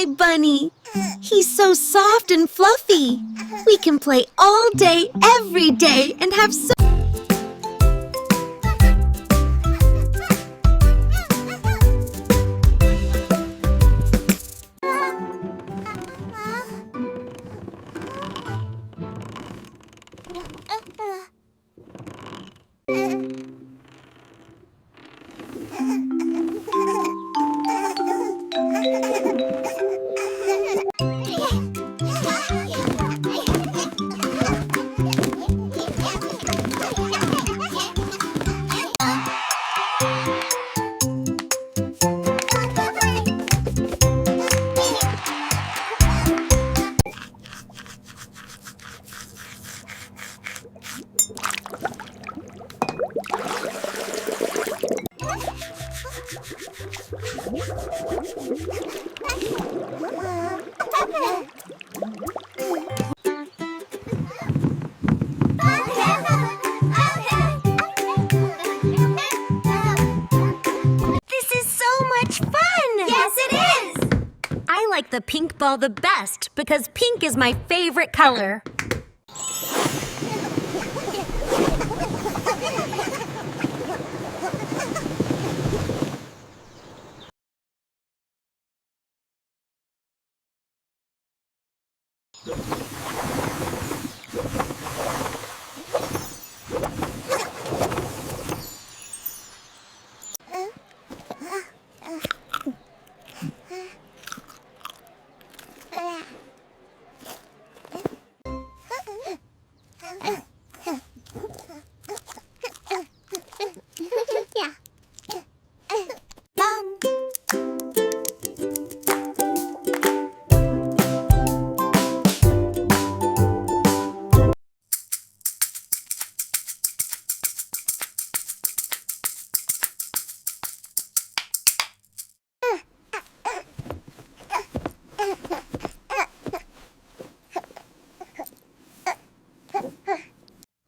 my bunny. He's so soft and fluffy. We can play all day, every day, and have so... I like the pink ball the best because pink is my favorite color.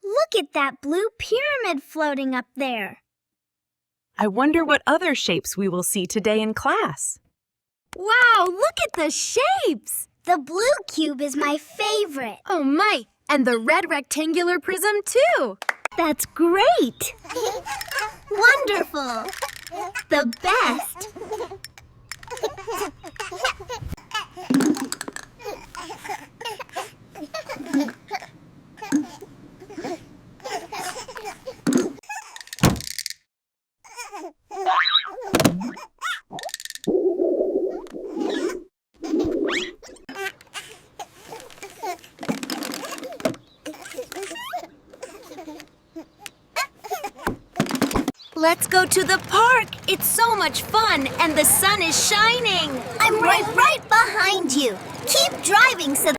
Look at that blue pyramid floating up there. I wonder what other shapes we will see today in class. Wow, look at the shapes! The blue cube is my favorite. Oh my, and the red rectangular prism too! That's great! Wonderful! The best! Let's go to the park! It's so much fun, and the sun is shining! I'm right behind you. Keep driving so...